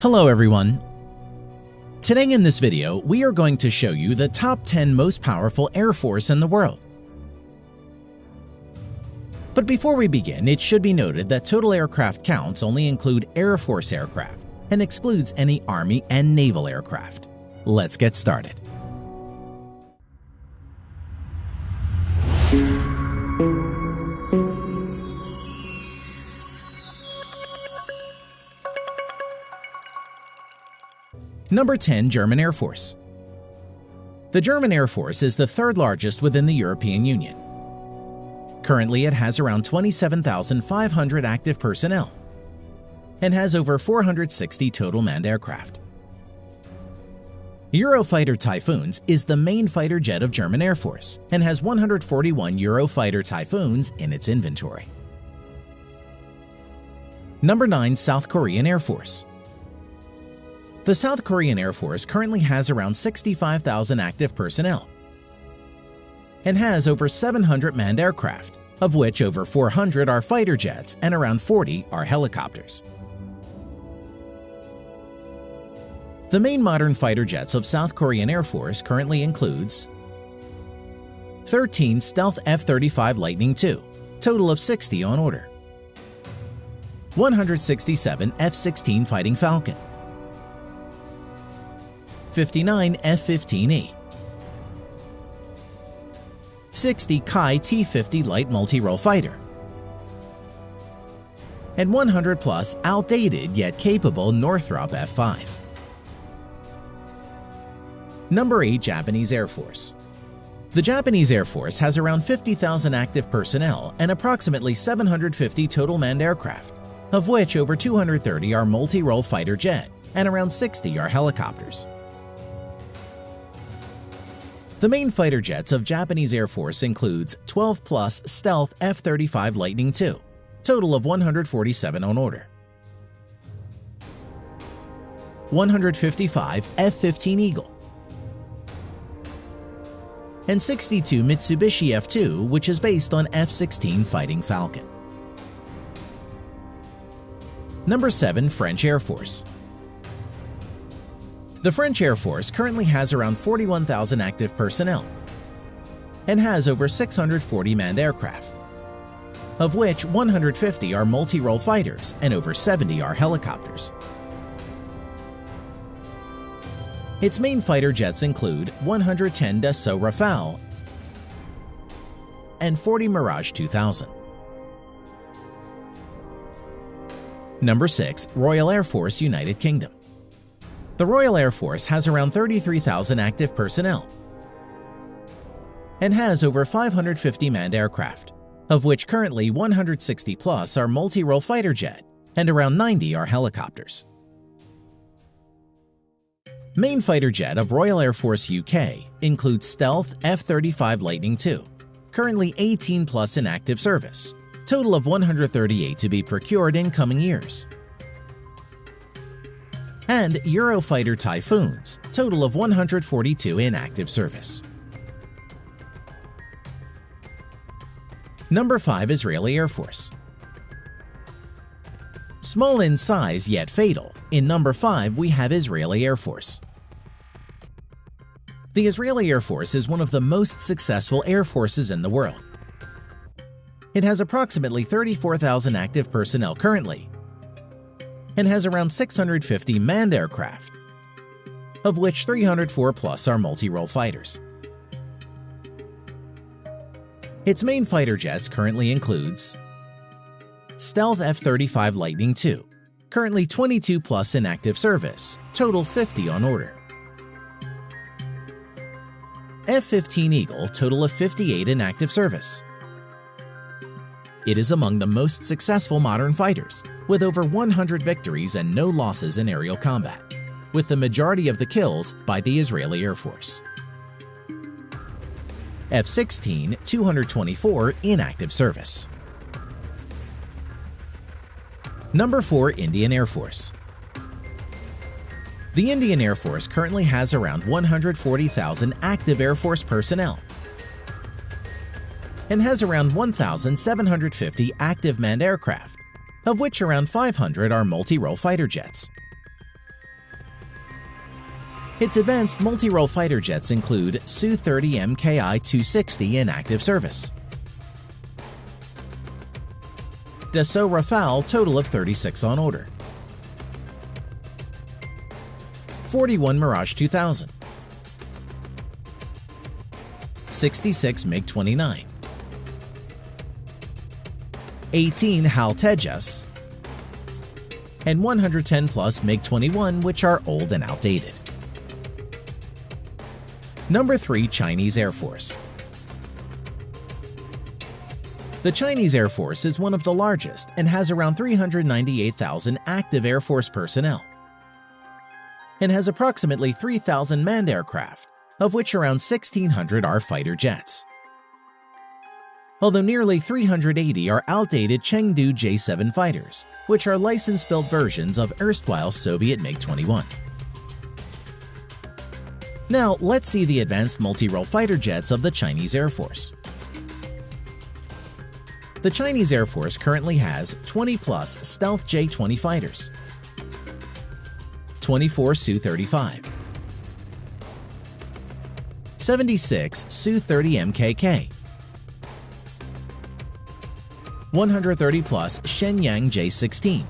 Hello everyone! Today in this video, we are going to show you the top 10 most powerful air force in the world. But before we begin, it should be noted that total aircraft counts only include Air Force aircraft and excludes any Army and naval aircraft. Let's get started. Number 10. German Air Force. The German Air Force is the third largest within the European Union. Currently, it has around 27,500 active personnel and has over 460 total manned aircraft. Eurofighter Typhoons is the main fighter jet of German Air Force and has 141 Eurofighter Typhoons in its inventory. Number 9. South Korean Air Force. The South Korean Air Force currently has around 65,000 active personnel and has over 700 manned aircraft, of which over 400 are fighter jets and around 40 are helicopters. The main modern fighter jets of South Korean Air Force currently includes 13 Stealth F-35 Lightning II, total of 60 on order, 167 F-16 Fighting Falcon, 59 F-15E, 60 Kai T-50 Light Multi-Role Fighter, and 100 plus outdated yet capable Northrop F-5. Number 8. Japanese Air Force. The Japanese Air Force has around 50,000 active personnel and approximately 750 total manned aircraft, of which over 230 are multi-role fighter jet and around 60 are helicopters. The main fighter jets of Japanese Air Force includes 12 plus Stealth F-35 Lightning II, total of 147 on order, 155 F-15 Eagle, and 62 Mitsubishi F-2, which is based on F-16 Fighting Falcon. Number 7. French Air Force. The French Air Force currently has around 41,000 active personnel and has over 640 manned aircraft, of which 150 are multi-role fighters and over 70 are helicopters. Its main fighter jets include 110 Dassault Rafale and 40 Mirage 2000. Number 6. Royal Air Force, United Kingdom. The Royal Air Force has around 33,000 active personnel and has over 550 manned aircraft, of which currently 160 plus are multi-role fighter jet and around 90 are helicopters. Main fighter jet of Royal Air Force UK includes Stealth F-35 Lightning II, currently 18 plus in active service, total of 138 to be procured in coming years, and Eurofighter Typhoons, total of 142 in active service. Number 5. Israeli Air Force. Small in size yet fatal, in number 5 we have Israeli Air Force. The Israeli Air Force is one of the most successful air forces in the world. It has approximately 34,000 active personnel currently and has around 650 manned aircraft, of which 304 plus are multi-role fighters. Its main fighter jets currently includes Stealth F-35 Lightning II, currently 22 plus in active service, total 50 on order, F-15 Eagle, total of 58 in active service. It is among the most successful modern fighters, with over 100 victories and no losses in aerial combat, with the majority of the kills by the Israeli Air Force. F-16, 224 in active service. Number 4. Indian Air Force. The Indian Air Force currently has around 140,000 active Air Force personnel and has around 1,750 active manned aircraft, of which around 500 are multi-role fighter jets. Its advanced multi-role fighter jets include Su-30 MKI-260 in active service, Dassault Rafale total of 36 on order, 41 Mirage 2000, 66 MiG-29, 18 HAL Tejas, and 110 plus MiG-21, which are old and outdated. Number 3. Chinese Air Force. The Chinese Air Force is one of the largest and has around 398,000 active Air Force personnel, and has approximately 3,000 manned aircraft, of which around 1,600 are fighter jets. Although nearly 380 are outdated Chengdu J-7 fighters, which are license-built versions of erstwhile Soviet MiG-21. Now, let's see the advanced multi-role fighter jets of the Chinese Air Force. The Chinese Air Force currently has 20-plus stealth J-20 fighters, 24 Su-35, 76 Su-30 MKK, 130-plus Shenyang J-16,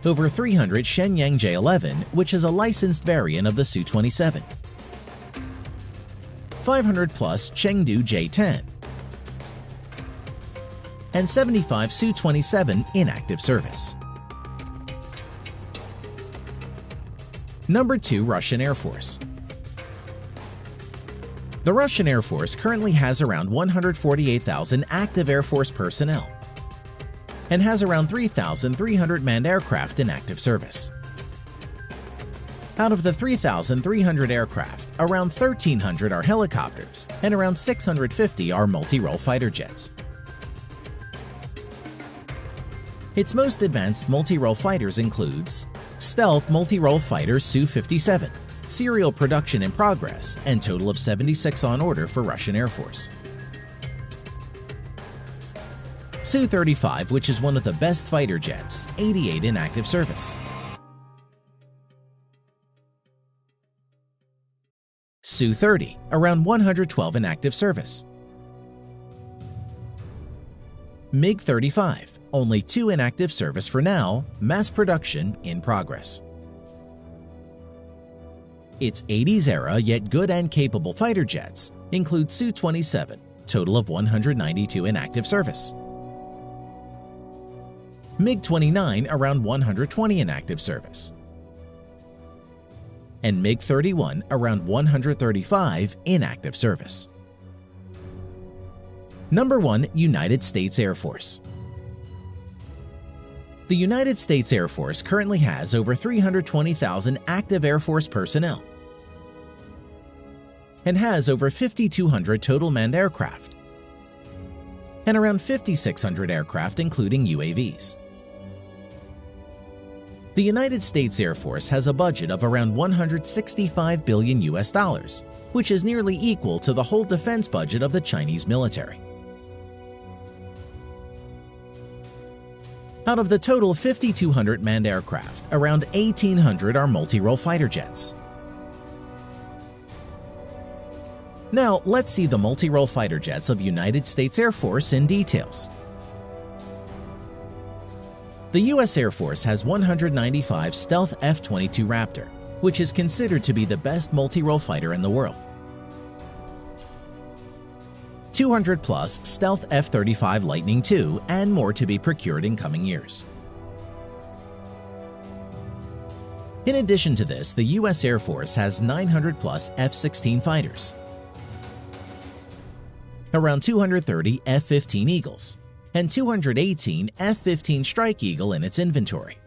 over 300 Shenyang J-11, which is a licensed variant of the Su-27, 500-plus Chengdu J-10, and 75 Su-27 in active service. Number 2. Russian Air Force. The Russian Air Force currently has around 148,000 active Air Force personnel and has around 3,300 manned aircraft in active service. Out of the 3,300 aircraft, around 1,300 are helicopters and around 650 are multi-role fighter jets. Its most advanced multi-role fighters includes stealth multi-role fighter Su-57, serial production in progress, and total of 76 on order for Russian Air Force. Su-35, which is one of the best fighter jets, 88 in active service. Su-30, around 112 in active service. MiG-35, only 2 in active service for now, mass production in progress. Its 80s era yet good and capable fighter jets include Su-27, total of 192 in active service. MiG-29, around 120 in active service. And MiG-31, around 135 in active service. Number 1. United States Air Force. The United States Air Force currently has over 320,000 active Air Force personnel and has over 5,200 total manned aircraft and around 5,600 aircraft including UAVs. The United States Air Force has a budget of around $165 billion, which is nearly equal to the whole defense budget of the Chinese military. Out of the total 5,200 manned aircraft, around 1,800 are multi-role fighter jets. Now, let's see the multi-role fighter jets of United States Air Force in details. The U.S. Air Force has 195 stealth F-22 Raptor, which is considered to be the best multi-role fighter in the world. 200-plus stealth F-35 Lightning II, and more to be procured in coming years. In addition to this, the U.S. Air Force has 900-plus F-16 fighters, around 230 F-15 Eagles, and 218 F-15 Strike Eagle in its inventory,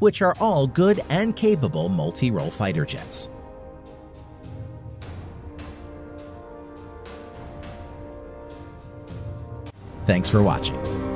which are all good and capable multi-role fighter jets. Thanks for watching.